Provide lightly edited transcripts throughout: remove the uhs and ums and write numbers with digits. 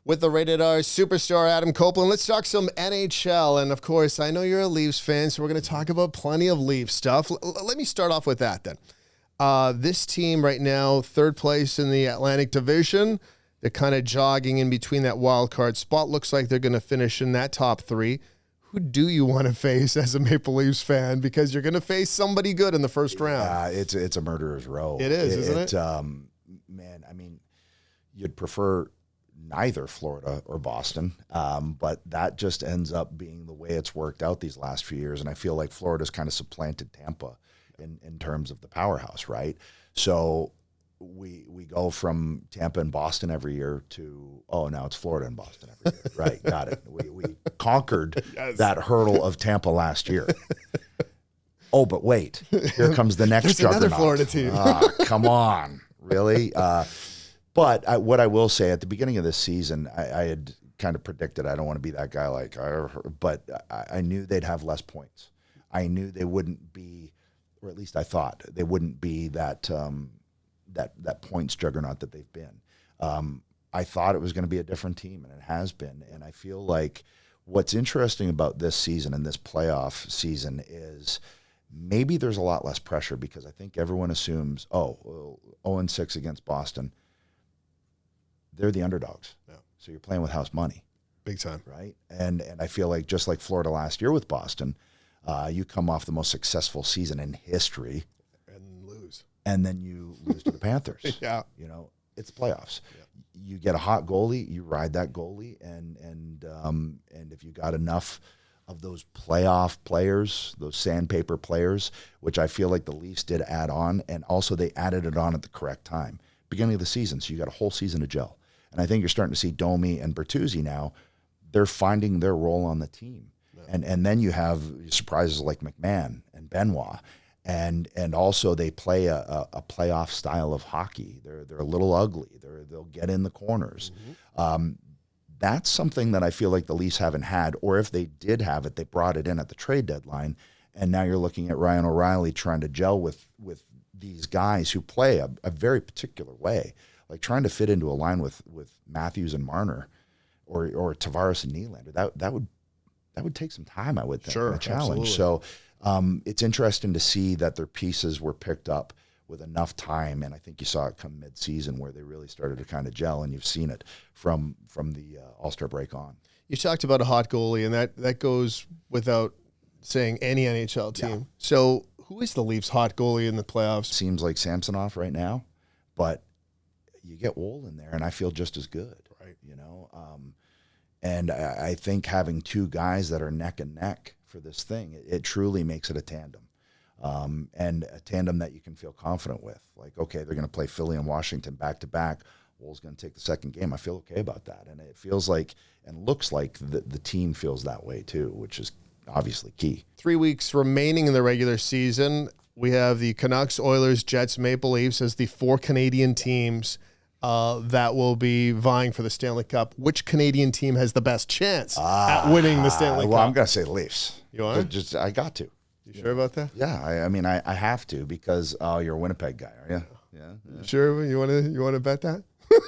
with the Rated R superstar Adam Copeland. Let's talk some NHL. And, of course, I know you're a Leafs fan, so we're going to talk about plenty of Leafs stuff. Let me start off with that then. This team right now, third place in the Atlantic Division. They're kind of jogging in between that wild card spot. Looks like they're going to finish in that top three. Who do you want to face as a Maple Leafs fan? Because you're going to face somebody good in the first round. It's a murderer's row. It is, isn't it? Man, I mean, you'd prefer neither Florida or Boston, but that just ends up being the way it's worked out these last few years. And I feel like Florida's kind of supplanted Tampa in terms of the powerhouse, right? So we go from Tampa and Boston every year to, now it's Florida and Boston every year. Right, got it. We conquered that hurdle of Tampa last year. Oh, but wait, here comes the next juggernaut. Another Florida team. Come on, really? But what I will say, at the beginning of this season, I had kind of predicted, I don't want to be that guy but I knew they'd have less points. I knew they wouldn't be, or at least I thought, they wouldn't be that points juggernaut that they've been. I thought it was going to be a different team, and it has been. And I feel like what's interesting about this season and this playoff season is maybe there's a lot less pressure, because I think everyone assumes, 0-6 against Boston. They're the underdogs. Yeah. So you're playing with house money. Big time. Right? And I feel like just like Florida last year with Boston, you come off the most successful season in history. And lose. And then you lose to the Panthers. Yeah. You know, it's playoffs. Yeah. You get a hot goalie, you ride that goalie, and if you got enough of those playoff players, those sandpaper players, which I feel like the Leafs did add on, and also they added it on at the correct time. Beginning of the season, so you got a whole season to gel. And I think you're starting to see Domi and Bertuzzi now, they're finding their role on the team. Yeah. And then you have surprises like McMahon and Benoit. And also they play a playoff style of hockey. They're a little ugly. They'll get in the corners. Mm-hmm. That's something that I feel like the Leafs haven't had, or if they did have it, they brought it in at the trade deadline. And now you're looking at Ryan O'Reilly trying to gel with these guys who play a very particular way, like trying to fit into a line with Matthews and Marner, or Tavares and Nylander. That would take some time, I would think, sure, a challenge. Absolutely. So it's interesting to see that their pieces were picked up with enough time, and I think you saw it come mid-season where they really started to kind of gel, and you've seen it from the All-Star break on. You talked about a hot goalie, and that goes without saying any NHL team. Yeah. So who is the Leafs' hot goalie in the playoffs? Seems like Samsonov right now, but you get Woll in there, and I feel just as good. Right. You know, and I think having two guys that are neck and neck for this thing, it truly makes it a tandem. And a tandem that you can feel confident with. Like, okay, they're going to play Philly and Washington back-to-back. Woll's going to take the second game. I feel okay about that. And it feels like and looks like the team feels that way too, which is obviously key. 3 weeks remaining in the regular season. We have the Canucks, Oilers, Jets, Maple Leafs as the four Canadian teams that will be vying for the Stanley Cup. Which Canadian team has the best chance at winning the Stanley Cup? Well, I'm going to say the Leafs. You want to? I got to. You sure about that? Yeah, I mean, I have to, because you're a Winnipeg guy, are you? Yeah. Sure, you want to bet that?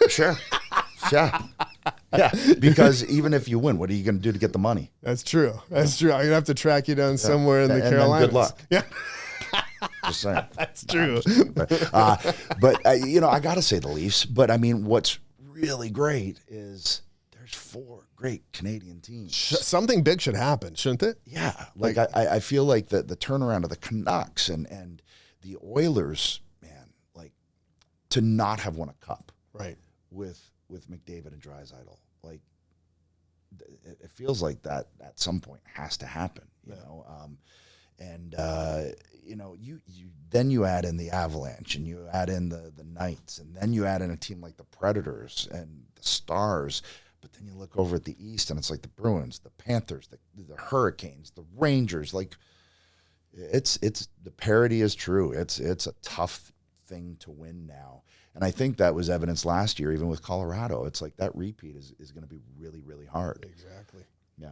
Sure. Yeah, because even if you win, what are you going to do to get the money? That's true. I'm going to have to track you down somewhere in the Carolinas. Good luck. Yeah. Just saying. That's true. But I got to say the Leafs. But, I mean, what's really great is there's four great Canadian teams. Something big should happen, shouldn't it? Yeah. Like I feel like the turnaround of the Canucks and the Oilers, man, like to not have won a cup. Right. With McDavid and Draisaitl, like it feels like that at some point has to happen, you know. You add in the Avalanche, and you add in the Knights, and then you add in a team like the Predators and the Stars. But then you look over at the East, and it's like the Bruins, the Panthers, the Hurricanes, the Rangers. Like it's the parity is true. It's a tough thing to win now. And I think that was evidenced last year, even with Colorado. It's like that repeat is going to be really, really hard. Exactly. Yeah.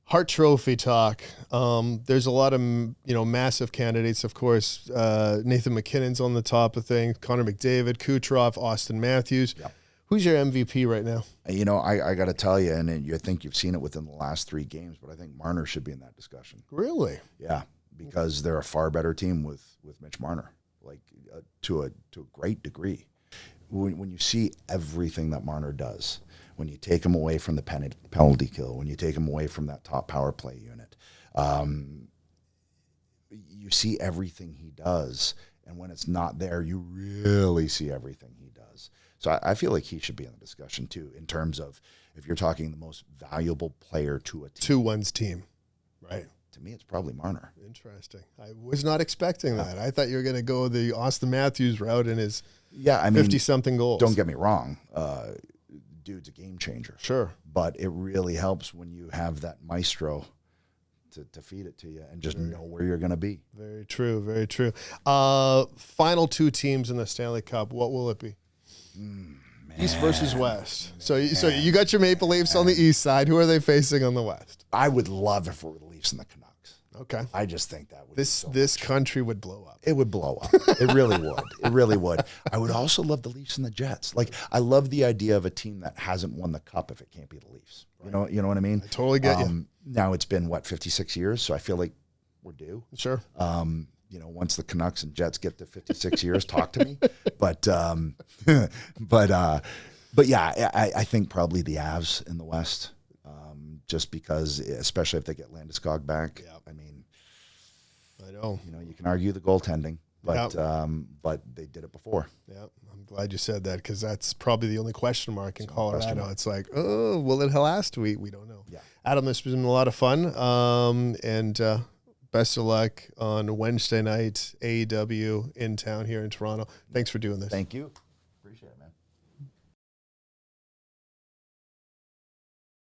Hart Trophy talk. There's a lot of massive candidates, of course. Nathan McKinnon's on the top of things. Connor McDavid, Kucherov, Austin Matthews. Yep. Who's your MVP right now? You know, I got to tell you, and I think you've seen it within the last 3 games, but I think Marner should be in that discussion. Really? Yeah, because they're a far better team with Mitch Marner, like to a great degree. When you see everything that Marner does, when you take him away from the penalty kill, when you take him away from that top power play unit, you see everything he does, and when it's not there, you really see everything he does. So I feel like he should be in the discussion too, in terms of if you're talking the most valuable player to a team. To one's team, right? To me, it's probably Marner. Interesting. I was not expecting that. I thought you were going to go the Austin Matthews route in his 50-something goals. Don't get me wrong. Dude's a game changer. Sure. But it really helps when you have that maestro to feed it to you and just know where you're going to be. Very true. Very true. Final 2 teams in the Stanley Cup. What will it be? East versus West. So you got your Maple Leafs on the east side. Who are they facing on the west? I would love if it were the Leafs and the Canucks. Okay. I just think that would this country would blow up. It would blow up. It really would. It really would. I would also love the Leafs and the Jets. Like, I love the idea of a team that hasn't won the cup if it can't be the Leafs. Right. You know what I mean? I totally get you. Now it's been 56 years, so I feel like we're due. Sure. Once the Canucks and Jets get to 56 years, talk to me. But yeah, I think probably the Avs in the West, just because, especially if they get Landeskog back. Yep. I mean, I know. You can argue the goaltending, but Yep. But they did it before. Yeah, I'm glad you said that, because that's probably the only question mark in Colorado. It's like, oh, will it last? We don't know. Yeah. Adam, this has been a lot of fun, and best of luck on Wednesday night, AEW in town here in Toronto. Thanks for doing this. Thank you.